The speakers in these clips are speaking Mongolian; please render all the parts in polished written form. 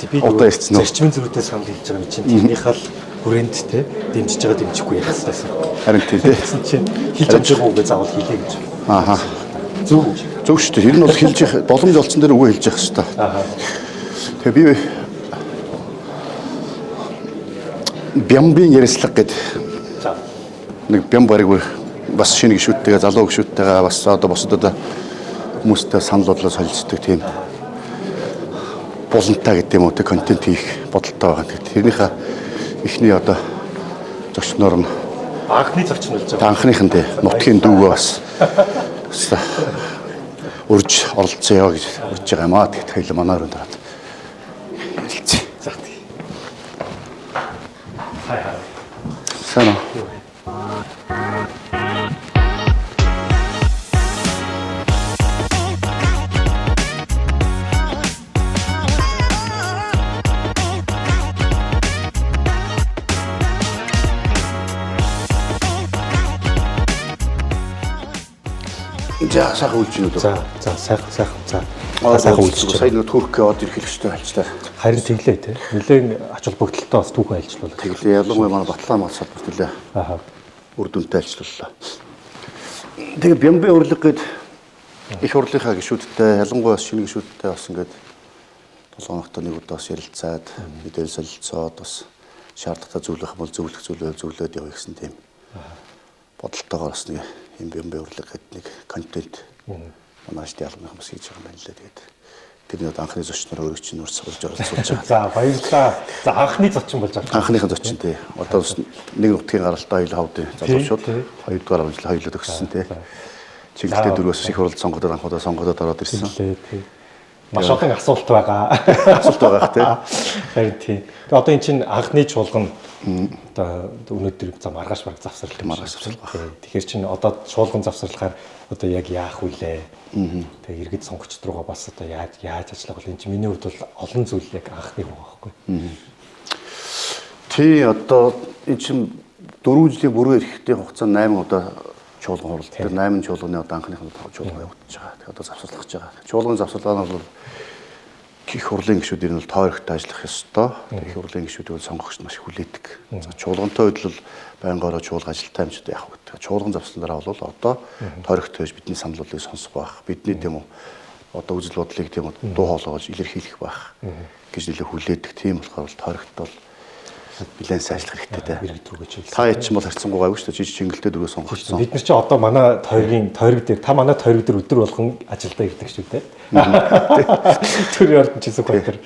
би зарчмын зөрүүтэй санал хийж байгаа юм чинь тэрнийхээ л хүрээнд те дэмжиж байгаа дэмжихгүй яах хэрэгтэйсэн. Харин тийм чинь хэлж амжаагүй гэж заавал хийлээ гэж. Ааха. Зөв шүү дээ. Тэр нь бол хэлж явах боломж олцсон дээр үгүй хэлж явах шүү дээ. Ааха. Тэгээ би бямбын ярилцлага гэдэг нэг бям бариг бас шинэ гişүүдтэйгээ залуу гişүүдтэйгээ бас одоо босод одоо хүмүүстэй санал бодлоо солилцдог тийм болонтой гэдэг юм уу тэг контент хийх бодолтой байгаа. Тэрнийхээ эхний одоо зочноор нь анхны зочин болж байгаа. Анхныхан дээ нутгийн дүүгээ бас урьж оролцъё гэж бодож байгаа юм аа. Тэгэхээр хоёул манай өрөөнд ороод хэлцээ. За тий. Хай. Сайн уу? За сайхан үйлчнүүд. За сайхан. Сайхан үйлчнүүд. Сайн нэг Турк яваад ирэх хэрэгтэй болчлаа. Харин тэглээ те. Нэлээд ач холбогдолтой бас түүхэн айлчлуулаа. Тэглээ ялангуяа манай Батлан мал салбарт үлээ. Ааха. Үр дүнтэй айлчлууллаа. Тэгээ бямбын урлаг гээд их урлынхаа гишүүдтэй ялангуяа шинэ гишүүдтэй бас ингээд 7 хоногт нэг удаа бас ярилцаад мэдээлэл солилцоод бас шаардлагатай зүйл байх бол зөвлөд явах гэсэн тийм бодолтойгоор бас нэг юм бямбын урлаг гэдэг нэг контент манайд ялангуяа бас хийж байгаа юм байна лээ. Тэгээд тэрний анхны зочноор өөрөө чинь урьдчилж оролцуулж байгаа. За баярлалаа. За анхны зочин болж байгаа. Анхныхын зочин тий. Одоо нэг нутгийн гаралтай хоёул хавд залуучууд хоёрдугаар амжилт хоёулаа төгссөн тий. Чиглэлтэй дөрвөөс их хурал сонгодод анхудаа сонгодод ороод ирсэн. Тий. Маш олон асуулт байгаа. Асуулт байгаа тий. Харин тий. Тэгээ одоо эн чинь анхны чуулган одоо өнөөдөр за маргааш бараг завсарлах юм байна. Тэгэхээр чинь одоо чуулган завсарлахаар одоо яг яах вүлээ. Тэгээ иргэд сонгогчд руугаа бас одоо яаж ажиллах вэ? Энд чинь миний хувьд бол олон зүйл яг анхны байгаа байхгүй. Тий одоо эн чинь 4 жилийн бүрэн эрэхтэй хугацаанд 8 удаа чуулган хурал. Тэр 8 чуулганы одоо анхныхын чуулган явагдаж байгаа. Тэгээ одоо завсарлах гэж байгаа. Чуулганы завсарлага нь бол их хурлын гишүүдийн бол тойрогтой ажиллах ёстой. Их хурлын гишүүдийг сонгогчд маш хүлээдэг. За чуулгантай үед бол байнгаараа чуулга ажилттай хэмжээд явах гэдэг. Чуулган завсарлаараа бол одоо тойрогтой байж бидний санал бодлыг сонсох байх. Бидний тийм үү одоо үзэл бодлыг тийм үү дуу хоолойгоож илэрхийлэх байх гэж нэлээ хүлээдэг. Тийм болохоор бол тойрогт бол билэн сайжлах хэрэгтэй те. Та яа ч юм бол харьцангуй гайгүй шүү дээ. Жижиг чингэлтэй дөрөв сонгогдсон. Бид нар чи одоо манай тойргийн тойрог дээр та манай тойрог дээр өдөр болгон ажилдаа ирдэг шүү дээ. Төрийн ордон чисэг байтар.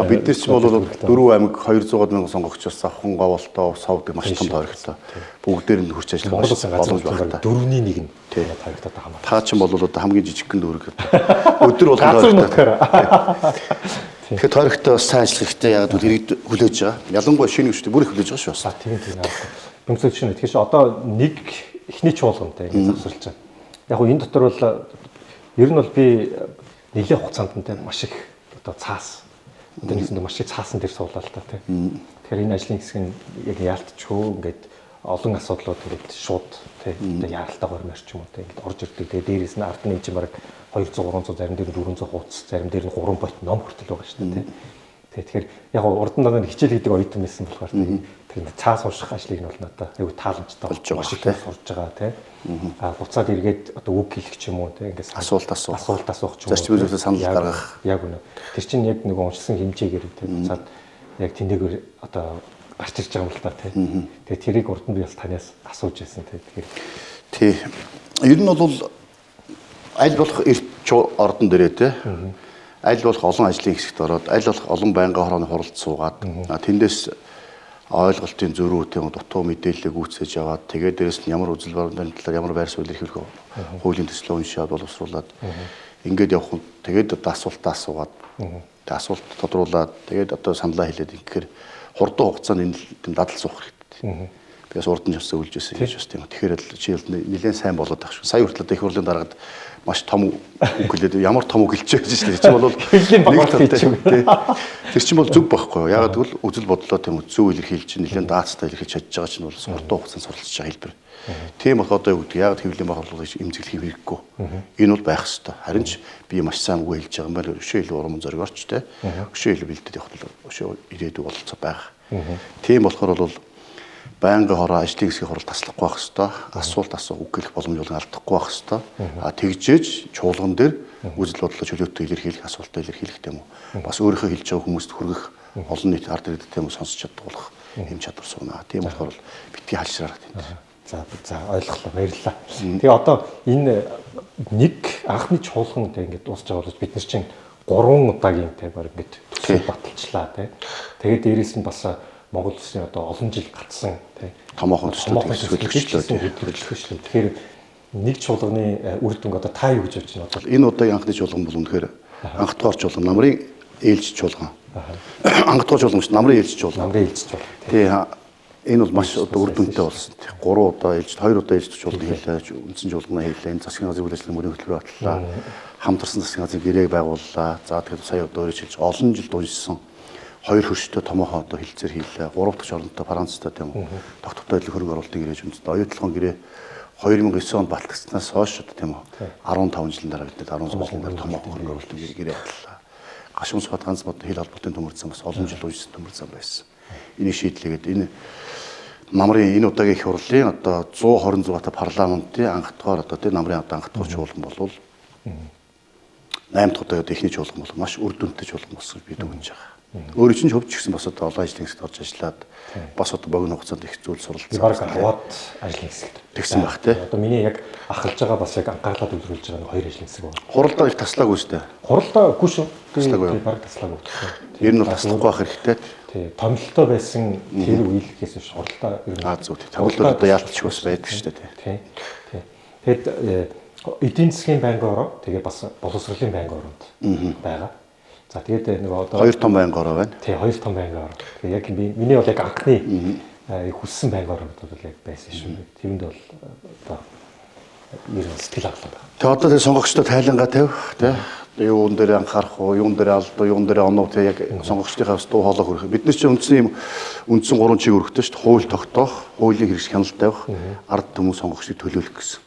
Бид нар ч бол 4 аймаг 200 мянган сонгогчоос авхан говолтоо савдаг маш том тойрогтой. Бүгдээр нь хурц ажиллах боломж байна. 4-ний 1 нь тойрогтой байгаа. Та ч юм бол одоо хамгийн жижигхэн дүүрэг. Өдөр болгон тойрогтой. Тэгэхээр тойрогтой бас сайн ажиллах хэрэгтэй. Яг л иргэд хүлээж байгаа. Ялангуяа шинэ гүшүүд бүр их хүлээж байгаа шүү. Тийм. Юмсэл шинэ. Тэгэхээр одоо нэг эхний чуулгантай ингэ завсарлаж байгаа. Яг нь энэ дотор бол ер нь бол би нэлээд хугацаанд нь маш их одоо цаас одоо нэгсэндээ маш их цаасан дээр суулаа л та тийм. Тэгэхээр энэ ажлын хэсэг нь яг яалтчгүй ингээд олон асуудлууд ингээд шууд тийм одоо яаралтай гормоор ч юм уу тийм ингээд орж ирдэг. Тэгээ дээрээс нь ард нэг чинь бараг 200 300 зарим дээр 400 хуудас зарим дээр нь 3 бот ном хүртэл байгаа шүү дээ тийм. Тэгэхээр яг урд нь нэг хичээл хийдэг оюутан байсан болохоор тийм цаас унших ажлыг нь бол надад айгүй тааламжтай болж байгаа шиг сурж байгаа тийм. Буцаад эргээд одоо үг хэлэх ч юм уу тийм ингээд асуулт асуух ч юм уу. Зарчмын зүйлсээ санал гаргах. Яг үнэ. Тэр чинь яг нэг уншсан хэмжээгээр тийм буцаад яг тэнийгээр одоо гарч ирж байгаа юм л та тийм. Тэгээ тэрийг урд нь би бас танаас асууж байсан тийм. Тий. Ер нь бол аль болох эрт ордон дээрээ тийм. Аль болох олон ажлын хэсэгт ороод аль болох олон байнгын хорооны хуралд суугаад тэндээс ойлголтын зөрүү тийм дутуу мэдээллийг үүсгэж яваад тэгээд дээрэс нь ямар үзэл баримтын талаар ямар байр суурь илэрхийлэх хуулийн төслөө уншаад боловсруулад ингээд явах нь тэгээд одоо асуултаа асуугаад тэгээд асуулт тодруулаад тэгээд одоо саналаа хэлээд ингэхээр хурдан хугацаанд энэ дадал суух хэрэгтэй. Тэгээс урд нь явсан үлжсэн гэж бас тийм. Тэгэхээр л чи нэлээд сайн болоод байх шүү. Сая хүртэл их хурлын дараагад маш том үг хэлээд ямар том үг хэлж байгаа шүү дээ. Чи бол хэллийн багт хийчих. Тэр чинь бол зөв байхгүй юу? Ягаад гэвэл үзэл бодлоо тийм зөв илэрхийлж чинь нэлээд даацтай илэрхийлж чадж байгаа чинь бол хурдан хугацаанд суралцж байгаа хэлбэр. Тийм болохоор одоо юу гэдэг ягаад хэвлэлийн баг хурлыг эмзэглэх хэрэггүй. Энэ бол байх ёстой. Харин ч би маш сайн үг хэлж байгаа юм байна. Өшөө илүү урам зориг орч те. Өшөө илүү бэлдээд явах бол өшөө ирээдүй бололцоо байх. Тийм болохоор бол байнгын хороо ажлын хэсгийн хорол таслахгүй байх ёстой. Асуулт асуух үг хэлэх боломжийг алдахгүй байх ёстой. Тэгжээж чуулган дээр үзэл бодлоо чөлөөтэй илэрхийлэх, асуултаа илэрхийлэх тийм үү. Бас өөрийнхөө хэлж байгаа хүмүүст хүргэх олон нийт ард иргэд тийм үү сонсч чадуулах юм чадвар суунаа. Тийм болохоор битгий халшраарах тийм. За ойлголоо. Баярлалаа. Тэгээ одоо энэ нэг анхны чуулган тэг ингээд дуусч байгаа бол бид нар чинь 3 удаагийн тэг баг ингээд төсөв баталчлаа тий. Тэгээд дээрэс нь бас Монгол улсын одоо олон жил гацсан тий томоохон хөдөлгөчлөө. Тэгэхээр нэг чуулганы үр дүнг одоо та юу гэж бодож байна? Энэ удаагийн анхны чуулган бол үнэхээр анх дугаар чуулган намрын ээлж чуулган. Анх дугаар чуулган намрын ээлж чуулган. Намрын ээлж чуулган. Тий энэ бол маш одоо үр дүнтэй болсон. 3 удаа ээлж 2 удаа ээлж чуулган хийлээ. Үндсэн чуулган хийлээ. Энэ засгийн газрын үйл ажиллагааны мөрийн хөтөлбөр батлаа. Хамтарсан засгийн газрын гэрээг байгууллаа. За тэгэхээр сая одоо өөрөж хэлж олон жил дууссан 2 хөрштэй томоохон одоо хилцээр хийлээ. 3 дахь орнтой Францтай тийм үү. Тогтвортой ажлын хөрөг оруулалтын гэрээж үндэстэй оюутлогын гэрээ 2009 онд батлагдсанаас хойш одоо тийм үү 15 жилийн дараа бид 16 жилийн дараа томоохон хөрөг оруулалтын гэрээ батлаа. Гашуун сухад ганц мод хил холбоотой төмөрцөн бас олон жил уужсан төмөрцөн байсан. Энийг шийдлээгээд энэ намрын энэ удаагийн их хурлын одоо 126 та парламентын анх дахь одоо тийм намрын одоо анх дахь чуулган болвол 8 дахь удаа ихний чуулган бол маш үр дүнтэй чуулган болсон гэж би дүгнэж байгаа. Өөрөө чинь хөвч гисэн бас одоо олон ажлын хэсэгт орж ажиллаад бас одоо богино хугацаанд их зүйл суралцсан. Бараг аваад ажлын хэсэгт тэгсэн байх тий. Одоо миний яг ахалж байгаа бас яг анхаарлаад үзүүлж байгаа нэг 2 ажлын хэсэг байна. Хуралдаа их таслаагүй шүү дээ. Хуралдаа үгүй шүү. Таслаагүй. Бараг таслаагүй. Ер нь бол таслахгүй байх хэрэгтэй. Тий. Томилтоо байсан тэр үеийнхээс биш хуралдаа ер нь зүг тий. Томилтод одоо яалтчих бас байдаг шүү дээ тий. Тий. Тэгэд эдийн засгийн байнгын ороо тэгээ бас боловсролын байнгын оронд байгаа. За тэгээд нөгөө одоо 2 том байнгын ороо байна. Тий, 2 том байнгын ороо. Тэгээ яг миний бол яг анхны хүссэн байнгын ороод бол яг байсан шүү. Тэрэнд бол одоо ер нь сэтгэл хангалуун байна. Тэгээ одоо тэр сонгогчдод тайлангаа тавь тий. Юун дээр анхаарах уу, юун дээр алдуу, юун дээр оноо тий яг сонгогчдынхаа дуу хоолой хөрөх. Бид нар чинь үндсэн 3 чиг өргөтэй шүү дээ. Хууль тогтоох, хуулийн хэрэгжих хяналт тавих, ард түмэн сонгогчдыг төлөөлөх гэсэн.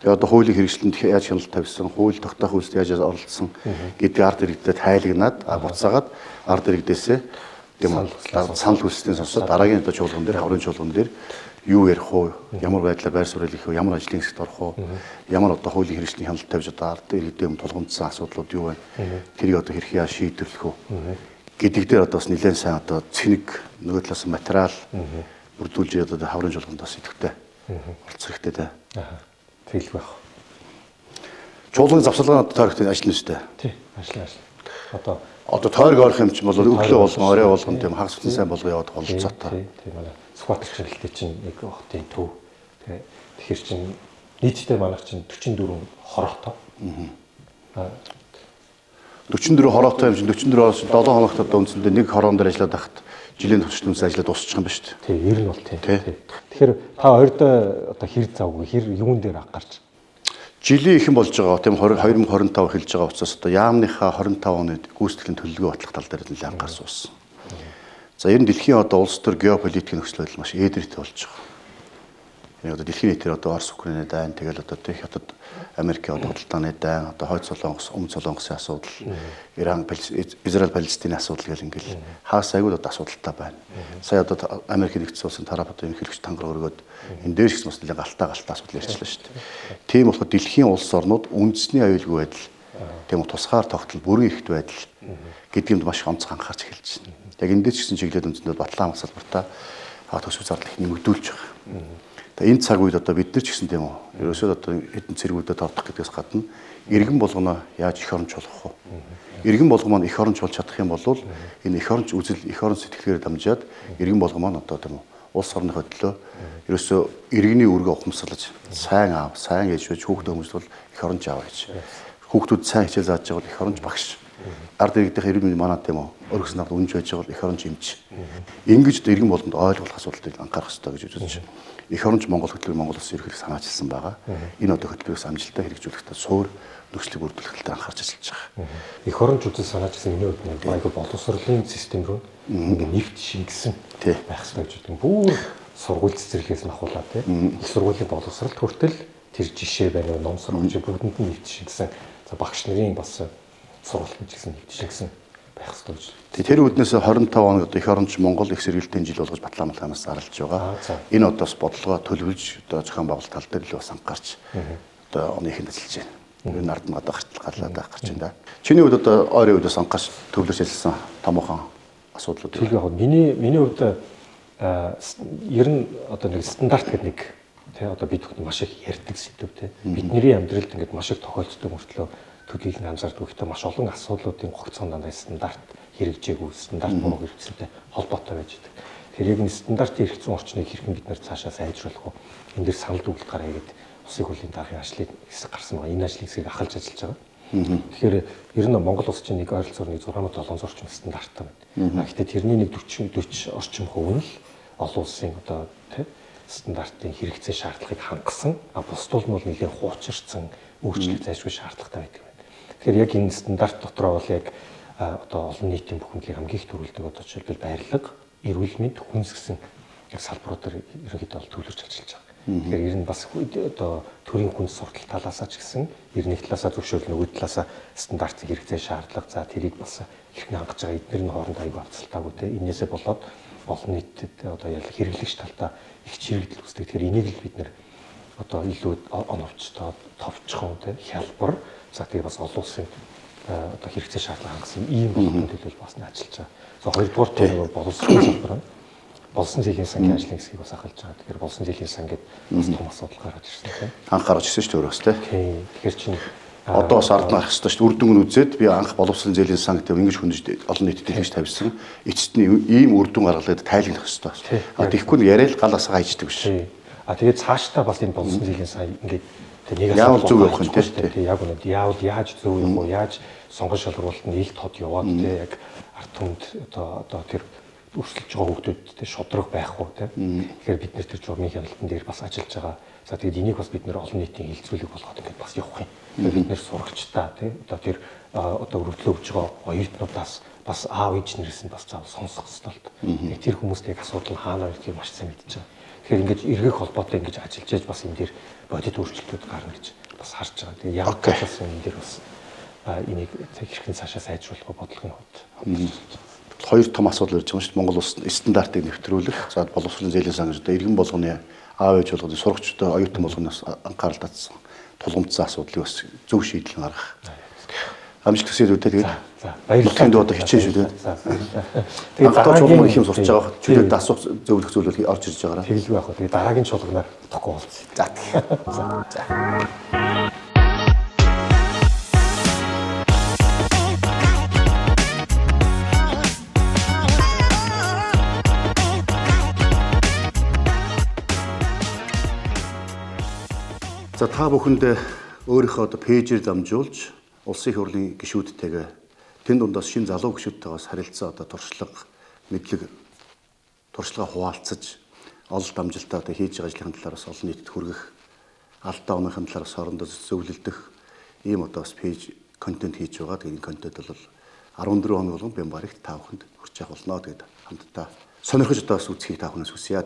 Тэгээ одоо хуулийн хэрэгжилтэнд яаж хяналт тавьсан, хууль тогтоох үйлсд яаж оролцсон гэдэг ард иргэдэд тайлгнаад буцаагаад ард иргэдээсээ тийм санал хүсэлтийн сонсоод дараагийн одоо чуулган дээр, хаврын чуулган дээр юу ярих уу, ямар байдлаар байр суурь хийх үү, ямар ажлын хэсэгт орох уу, ямар одоо хуулийн хэрэгжлийн хяналт тавьж одоо ард иргэдэд юм тулгамдсан асуудлууд юу байна, тэрийг одоо хэрхэн яаж шийдвэрлэх үү гэдэг дээр одоо бас нэлээд сайн одоо цэник нөгөө талаас материал бүрдүүлж одоо хаврын чуулганд бас идэвхтэй оролцох хэрэгтэй дээ. Тэглэх байх. Чуулганы завсарлагын тойрогтой ажиллана шүү дээ. Тий, ажиллана. Одоо тойрог орох юм чинь бол өглөө болгон орой болгон тийм хагас утсан сайн болго яваад болцоотой. Тий, манай Сүхбаатар чиглэлтэй чинь нэг хотын төв. Тэгэхээр чинь нийтдээ манайх чинь 44 хороотой. 44 хороотой юм чинь 44-оос 7 хоногт одоо үндсэндээ нэг хороон дээр ажиллаад байхад жилийн төвчнөөс ажиллаад дуусчих юм ба шүү дээ. Тий, ер нь бол тий. Тэгэхээр та хоёрдоо одоо хэр завгүй хэр юун дээр анхаарч жилийн ихэн болж байгаа тийм 2025 эхэлж байгаа учраас одоо яамныхаа 25 оны гүйцэтгэлийн төлөвлөгөө батлах тал дээр нэлээд анхаар суусан. За ер нь дэлхийн одоо улс төр геополитикийн нөхцөл байдал маш ээдрэгтэй болж байгаа. Энэ одоо дэлхийн нийтээр одоо Орос Украины дайн тэгэл одоо тийм хятад Америкийн худалдааны дайн одоо Хойд Солонгос, Өмнөд Солонгосын асуудал, Иран, Израиль, Палестины асуудал гэл ингээл хагас айгуул одоо асуудалтай байна. Сая одоо Америкийн нэгдсэн улсын тарап одоо энэ хэрэгч тангар өргөд энэ дээр ч бас нэлээд галтаа асуудал ярьчлаа шүү дээ. Тийм болохоор дэлхийн улс орнууд үндэсний аюулгүй байдал, тийм үү тусгаар тогтол, бүрэн эрхт байдал гэдгиймд маш онцгой анхаарч эхэлж байна. Яг энэ дээр ч гэсэн чиглэлд үндэсний батлан салбартаа төсөв зардал их нэмэгдүүлж байгаа. Тэгээ энэ цаг үед одоо бид нар ч гэсэн тийм үү ерөөсөө одоо хэдэн цэргүүдэд ордох гэдгээс гадна иргэн болгоно яаж эх оронч болох вэ? Иргэн болгоо маань эх оронч болж чадах юм бол энэ эх оронч үзэл эх орон сэтгэлгээр дамжаад иргэн болгоо маань одоо тийм үү улс орны хөдлөө ерөөсөө иргэний үргээ ухамсарлаж сайн аав, сайн ээж байж хүүхдээ хүмүүст бол эх оронч аав гэж. Хүүхдүүд сайн хичээл зааж байгаа бол эх оронч багш. ард иргэдийнх ирмэн манаа тийм үү өргөс нарт үнж байж байгаа бол эх оронч эмч. Ингэж одоо иргэн болгонд ойлгох асуудлыг анхаарах хэрэгтэй гэж үзэж байна. Эх оронч Монгол хөтөлбөр Монгол улсын ерөнхийдөө санаачилсан байгаа. Энэ одоо хөтөлбөрөөс амжилттай хэрэгжүүлэхдээ суур нөхцөлийг бүрдүүлэхдээ анхаарч ажиллаж байгаа. Эх оронч үзэл санаачилсан миний хувьд нэг айгүй боловсролын систем рүү ингээ нэгт шингэсэн байх хэрэгтэй гэж боддог. Бүр сургууль цэцэрлэгээс махуулаад тийм их сургуулийн боловсролт хүртэл тэр жишээ байна уу ном сургууль бүгдэнд нь нэгт шингэсэн. За багш нарын бас сургалт гэсэн нэгт шингэсэн байх хэрэгтэй гэж. Тэр үүднээс 25 хоног одоо эх оронч Монгол их сэргэлтийн жил болгож Батлан-Малханаас зарлж байгаа. Энэ одоос бодлогоо төлөвлөж одоо зохион байгуулалт тал дээр л бас анхаарч одоо оны ихэнд ажиллаж байна. Энэ ард нь одоо гараад гарч байна да. Чиний хувьд одоо ойрын үдээс анхаарч төвлөрч ажилласан томоохон асуудлууд. Тэр яг миний хувьд ер нь одоо нэг стандарт гэдэг нэг тий одоо бид бүхэн маш их ярьдаг сэдв тий бидний амьдралд ингээд маш их тохиолддог мөртлөө төдийлөн анзаардаг гэхдээ маш олон асуудлуудын гогцон дандаа стандарт хэрэгжээгүй стандарт буруу хэрэгцээтэй холбоотой байж байгаа. Тэр яг нэг стандартын хэрэгцсэн орчныг хэрхэн бид нэр цаашаа сайжруулах вэ? Энд дэр санал дүгнэлт гаргая гэдэг Улсын хурлын даргын ажлыг хэсэг гарсан байгаа. Энэ ажлыг хэсэг ахалж ажиллаж байгаа. Тэгэхээр ер нь Монгол улс чинь нэг ойролцоогоор 6-7 орчим стандарттай байна. Гэхдээ тэрний нэг 40 орчим хувь нь л олон улсын одоо тий стандартын хэрэгцээ шаардлагыг хангасан бусдууд нь бол нэлийн хуучирсан өөрчлөлт зайлшгүй шаардлагатай байдаг байна. Тэгэхээр яг энэ стандарт дотроо бол яг одоо олон нийтийн бүхнэлийг хамгийн их төрүүлдэг одоо жишээлбэл баярлага, эрүүл мэнд, хүнс гэсэн яг салбаруудаар ерөнхийдөө бол төвлөрч ажиллаж байгаа. Тэгэхээр ер нь бас одоо төрийн хүнс суртал талаасаа ч гэсэн нэг талаасаа зөвшөөрөл нөгөө талаасаа стандартын хэрэгцээ шаардлага за тэрийг бас хэрхэн хангаж байгаа эдгээр нь хоорондоо аягүй хавцалтаагүй те энээсээ болоод олон нийтэд одоо яг хэрэглэгч талдаа их чирэгдэл үүсдэг. Тэгэхээр энийг л бид нэр одоо илүү оновчтоод товчхон те хялбар за тэгээ бас олон улсын одоо хэрэгцээ шаардлага хангасан ийм болгоны төлөөлөл бас ажиллаж байгаа. За хоёрдугаар нь боловсролын салбар нь болсон жилийн сангийн ажлын хэсгийг бас ахалж байгаа. Тэгэхээр болсон жилийн сан гэдэг бас том асуудал гараад ирсэн тийм. Анх гарч ирсэн шүү дээ өөрөөс тийм. Тэгэхээр чинь одоо бас ард нарах хэрэгтэй шүү дээ. Үр дүн нь үзээд би анх боловсролын зээлийн сан гэдэг ингэж хүндэж олон нийтэд хэлж тавьсан. Эцэст нь ийм үр дүн гаргалаад тайлбарлах хэрэгтэй. Тэгэхгүй нь яриа л галаас хайждаг биш. Тэгээд цаашдаа бас энэ болсон жилийн сан ингээд нэг асуулт зөв явах юм тийм. Яг үнэнд яаж зөв юм уу? Яаж сонгон шалгуулалт нь ил тод яваад тийм яг ард түмэнд одоо тэр өрсөлдөж байгаа хүмүүстэй шодрог байх уу тийм. Тэгэхээр бид нэр тэр журмын хяналтан дээр бас ажиллаж байгаа. За тэгээд энийг бас бид нэр олон нийтийн хилцүүлэг болгоод ингээд бас явах юм. Бид нэр сурагчдаа тийм одоо тэр одоо өргөдлөө өгж байгаа оюутнуудаас бас аав ээж нэрээс нь бас заавал сонсох хэрэгтэй. Тэр хүмүүстэй асуудал хаана байдгийг маш сайн мэдчихэж байгаа. Тэгэхээр ингээд эргэх холбоотой ингэж ажиллаж яаж бас энэ дээр бодит өөрчлөлтүүд гарна гэж бас харж байгаа. Тэгээд яг бас энэ дээр бас энийг хэрхэн цаашаа сайжруулах бодлогын хувьд хоёр том асуудал ирж байгаа шүү дээ. Монгол улс стандартыг нэвтрүүлэх, за боловсролын зээлийн сан гэж одоо иргэн болгоны аав ээж болгоны сурагчдаа оюутан болгоноос анхаарал татсан тулгымдсан асуудлыг бас зөв шийдэл гаргах. Амжилт хүсье үү тэгээд. За баярлалаа. Энд одоо хичээн шүү дээ. Тэгээд дараа чуулган их юм сурч байгаа. Чөлөөд асуух зөвлөх зүйлүүд орж ирж байгаараа. Тэгэлгүй байх. Тэгээд дараагийн чуулганаар утгахгүй болцсон. За. За. За та бүхэнд өөрийнхөө одоо пэйжээр дамжуулж улсын их хурлын гишүүдтэйгээ тэн дундаас шинэ залуу гишүүдтэйгээс харилцаа одоо туршлага мэдлэг туршлагаа хуваалцаж ололт амжилтаа одоо хийж байгаа ажлын талаараас олон нийтэд хүргэх алдаа оныхын талаараас хоорондоо зөвлөлдөх ийм одоо бас пэйж контент хийж байгаа. Тэгээд энэ контент бол 14 хоног болгон Бямбарагт та бүхэнд хүрч явах болно. Тэгээд хамтдаа сонирхож одоо бас үзхийг та бүхнээс хүсье.